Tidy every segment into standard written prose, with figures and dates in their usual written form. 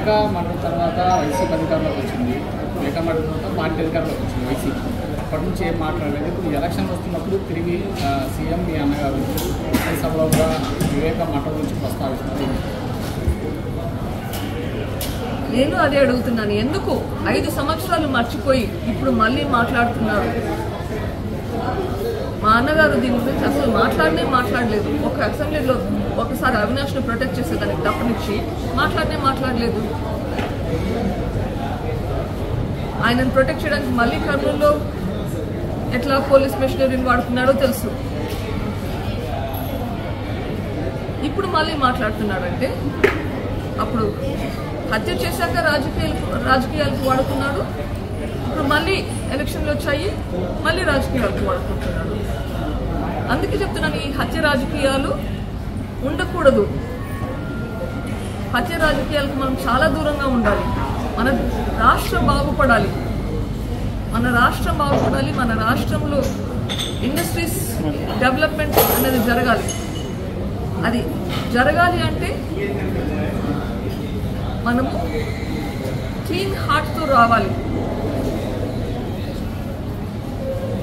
వివేక మరణం తర్వాత వైసీపీ అధికారంలోకి వచ్చింది. వివేక మరణం తర్వాత పార్టీ అధికారంలోకి వచ్చింది వైసీపీ. అప్పటి నుంచి ఏం మాట్లాడలేదు. ఇప్పుడు ఎలక్షన్ వస్తున్నప్పుడు తిరిగి సీఎం మీ అన్నగారు సభలో కూడా వివేక మరణం గురించి ప్రస్తావిస్తున్నారు. నేను అదే అడుగుతున్నాను, ఎందుకు 5 సంవత్సరాలు మర్చిపోయి ఇప్పుడు మళ్ళీ మాట్లాడుతున్నారు? మా అన్నగారు దీని గురించి అసలు మాట్లాడలేదు. ఒక అసెంబ్లీలో ఒకసారి అవినాష్ను ప్రొటెక్ట్ చేసేదానికి తప్పనిచ్చి మాట్లాడలేదు. ఆయనను ప్రొటెక్ట్ చేయడానికి మళ్ళీ కర్నూలులో ఎట్లా పోలీస్ మెషినరీని వాడుతున్నాడో తెలుసు. ఇప్పుడు మళ్ళీ మాట్లాడుతున్నాడంటే అప్పుడు హత్య చేశాక రాజకీయాలకు వాడుతున్నాడు. ఇప్పుడు మళ్ళీ ఎలక్షన్లు వచ్చాయి, మళ్ళీ రాజకీయాలకు వాడుకుంటున్నాడు. అందుకే చెప్తున్నాను, ఈ హత్య రాజకీయాలు ఉండకూడదు. హత్య రాజకీయాలకు మనం చాలా దూరంగా ఉండాలి. మన రాష్ట్రం బాగుపడాలి. మన రాష్ట్రంలో ఇండస్ట్రీస్ డెవలప్మెంట్ అనేది జరగాలి. అది జరగాలి అంటే మనము క్లీన్ హార్ట్తో రావాలి.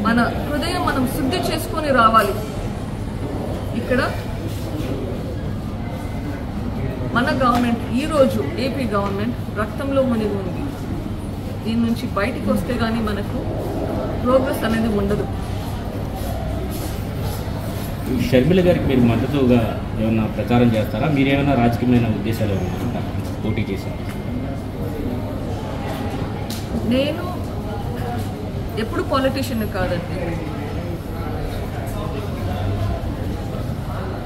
మన హృదయం మనం శుద్ధి చేసుకొని రావాలి. ఇక్కడ మన గవర్నమెంట్ ఈరోజు ఏపీ గవర్నమెంట్ రక్తంలో మునిగి ఉంది. దీని నుంచి బయటికి వస్తే కానీ మనకు ప్రోగ్రెస్ అనేది ఉండదు. షర్మిల గారికి మీరు మద్దతుగా ఏమైనా ప్రచారం చేస్తారా? మీరేమైనా రాజకీయమైన ఉద్దేశాలు ఏమైనా పోటీ చేశారు? నేను ఎప్పుడు పాలిటీషియన్ కాదండి.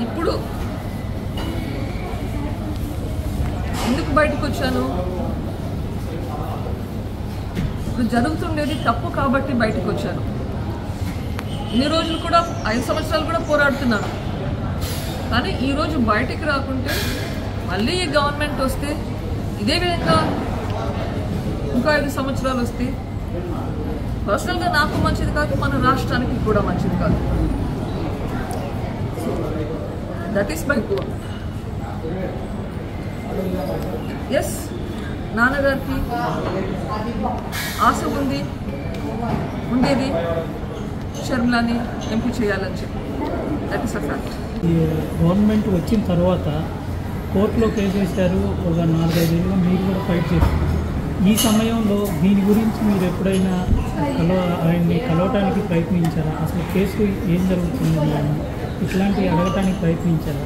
ఇప్పుడు ఎందుకు బయటకు వచ్చాను? ఇప్పుడు జరుగుతుండేది తప్పు కాబట్టి బయటకు వచ్చాను. ఇన్ని రోజులు కూడా 5 సంవత్సరాలు కూడా పోరాడుతున్నాను. కానీ ఈరోజు బయటికి రాకుంటే మళ్ళీ ఈ గవర్నమెంట్ వస్తే ఇదే విధంగా ఇంకా 5 సంవత్సరాలు వస్తే పర్సనల్గా నాకు మంచిది కాదు, మన రాష్ట్రానికి కూడా మంచిది కాదు. That is my goal. Yes, నాన్నగారికి ఆశ ఉండేది షర్మిలాని ఎంపీ చేయాలని చెప్పి. That is a fact. Government వచ్చిన తర్వాత కోర్టులో కేసు వేశారు. ఒక 4-5 ఏళ్ళుగా మీరు కూడా ఫైట్ చేశారు. ఈ సమయంలో దీని గురించి మీరు ఎప్పుడైనా ఆయన్ని కలవటానికి ప్రయత్నించారా? అసలు కేసు ఏం జరుగుతుంది ఇట్లాంటివి అడగటానికి ప్రయత్నించారా?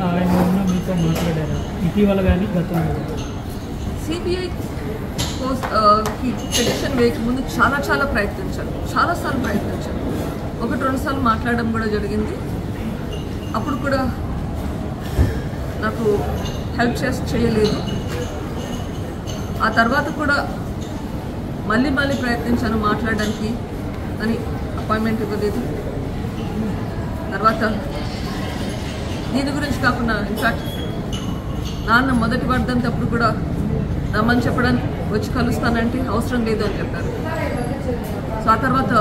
ఆయన ఉన్న మీతో మాట్లాడారా ఇటీవల కానీ గతంలో? సిబిఐ పిటిషన్ వేయకముందు చాలా ప్రయత్నించాను. చాలాసార్లు ప్రయత్నించాను. 1-2 సార్లు మాట్లాడడం కూడా జరిగింది. అప్పుడు కూడా నాకు హెల్ప్ చేయలేదు. ఆ తర్వాత కూడా మళ్ళీ ప్రయత్నించాను మాట్లాడడానికి, కానీ అపాయింట్మెంట్ ఇవ్వలేదు. తర్వాత దీని గురించి కాకుండా ఇన్ఫ్యాక్ట్ నాన్న మొదటి వర్ధంతి అప్పుడు కూడా రమ్మని చెప్పడానికి వచ్చి కలుస్తానంటే అవసరం లేదు అని చెప్పారు. సో ఆ తర్వాత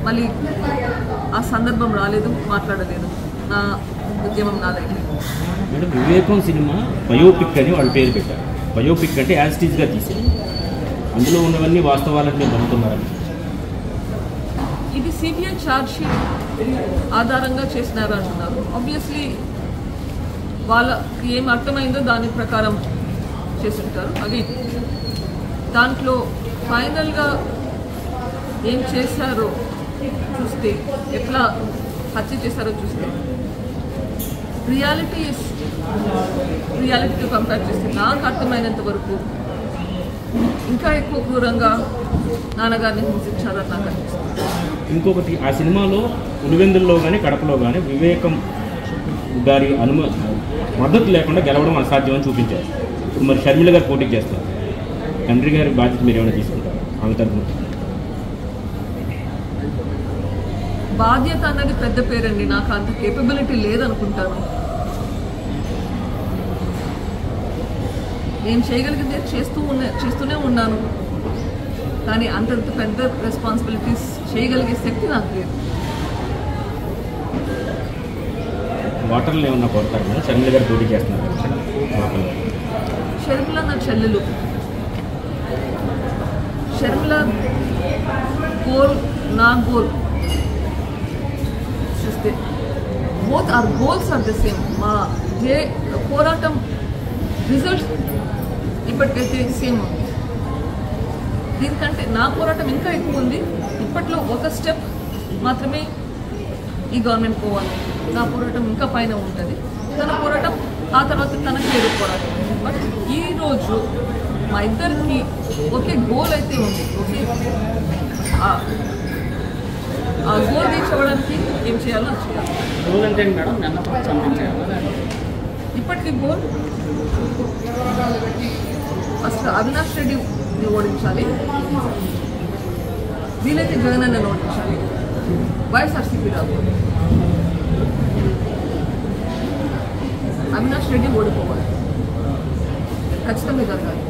మళ్ళీ ఆ సందర్భం రాలేదు, మాట్లాడలేదు. నా ఉద్యమం నాదైతే. మేడం, వివేకం సినిమా బయోపిక్ అని వాళ్ళు పేరు పెట్టారు. బయోపిక్ అంటే యాజ్ ఇట్ ఈజ్గా తీసేది. అందులో ఉన్నవన్నీ వాస్తవాలను మీరు నమ్ముతున్నారని? ఇది సిబిఐ ఛార్జ్ షీట్ ఆధారంగా చేసినారు అంటున్నారు. ఆబ్వియస్లీ వాళ్ళకి ఏం అర్థమైందో దాని ప్రకారం చేస్తుంటారు. అది దాంట్లో ఫైనల్గా ఏం చేశారో చూస్తే, ఎట్లా హత్య చేశారో చూస్తే, రియాలిటీతో కంపేర్ చేస్తే నాకు అర్థమైనంత వరకు ఇంకా ఎక్కువ క్రూరంగా నాన్నగారిని హింసించారని నాకు అనిపిస్తుంది. ఇంకొకటి, ఆ సినిమాలో పులివెందుల్లో కానీ కడపలో కానీ వివేకం గారి మద్దతు లేకుండా గెలవడం అసాధ్యమని చూపించారు. ఇప్పుడు మరి షర్మిల గారు పోటీకి చేస్తారు. తండ్రి గారి బాధ్యత మీరు ఏమైనా తీసుకుంటారు ఆమె తరఫున? బాధ్యత అన్నది పెద్ద పేరండి. నాకు అంత కేపబిలిటీ లేదనుకుంటాను. నేను చేయగలిగింది చేస్తూనే ఉన్నాను. కానీ అంతంత పెద్ద రెస్పాన్సిబిలిటీస్ చేయగలిగే శక్తి నాకు లేదు. వాటర్లో ఏమన్నా కొడతారు? షర్మిల గారు పోటీ చేస్తున్నారు. షర్మిల నా చెల్లెలు. షర్మిల గోల్ నా గోల్. Both are goals are the same. మా పోరాటం రిజల్ట్ ఇప్పటికైతే సేమ్ ఉంది. దీనికంటే నా పోరాటం ఇంకా ఎక్కువ ఉంది. ఇప్పట్లో ఒక స్టెప్ మాత్రమే ఈ గవర్నమెంట్ పోవాలి. నా పోరాటం ఇంకా పైన ఉంటుంది. తన పోరాటం ఆ తర్వాత తనకి వేరే పోరాటం. బట్ ఈరోజు మా ఇద్దరికి ఒకే గోల్ అయితే ఉంది. ఓకే, ఆ గోల్ రీచ్ అవ్వడానికి ఏం చేయాలో అది చేయాలి. గోల్ అంటే మేడం అన్నప్పుడు చంపించాలి. ఇప్పటికీ గోల్ ఫస్ట్ అవినాష్ రెడ్డిని ఓడించాలి, వీలైతే జగన్ అన్నని ఓడించాలి, వైఎస్ఆర్సీపీ రాకూడదు. అవినాష్ రెడ్డి ఓడిపోవాలి, ఖచ్చితంగా జరగాలి.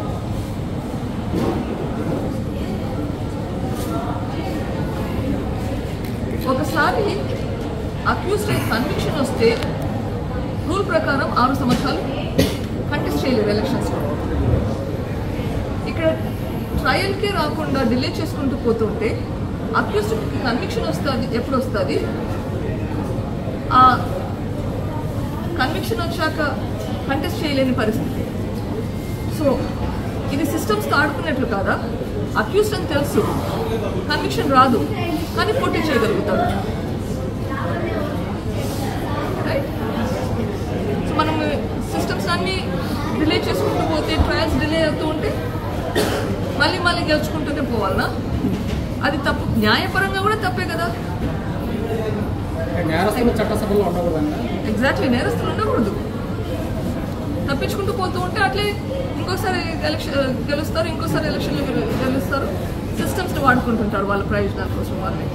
ఒకసారి అక్యూజ్డ్ అయి కన్విక్షన్ వస్తే రూల్ ప్రకారం 6 సంవత్సరాలు కంటెస్ట్ చేయలేదు ఎలక్షన్స్లో. ఇక్కడ ట్రయల్కే రాకుండా డిలే చేసుకుంటూ పోతుంటే అక్యూజ్డ్కి కన్విక్షన్ వస్తుంది. ఎప్పుడు వస్తుంది? ఆ కన్విక్షన్ వచ్చాక కంటెస్ట్ చేయలేని పరిస్థితి. సో ఇది సిస్టమ్స్తో ఆడుకున్నట్లు కాదా? అక్యూజ్డ్ అని తెలుసు, కన్విక్షన్ రాదు, కానీ పోటీ చేయగలుగుతాడు. రైట్? సో మనం సిస్టమ్స్ అన్నీ డిలే చేసుకుంటూ పోతే, ట్రయల్స్ డిలే అవుతూ ఉంటే మళ్ళీ గెలుచుకుంటూనే పోవాలనా? అది తప్పు. న్యాయపరంగా కూడా తప్పే కదా. నేరస్తులు చట్టసభలో ఉండకూడదండి. ఎగ్జాక్ట్లీ, నేరస్తులు ఉండకూడదు. తప్పించుకుంటూ పోతూ ఉంటే అట్లే ఇంకోసారి గెలుస్తారు, ఇంకోసారి ఎలక్షన్లో గెలుస్తారు. సిస్టమ్స్ని వాడుకుంటుంటారు వాళ్ళ ప్రయోజనాల కోసం వాళ్ళే.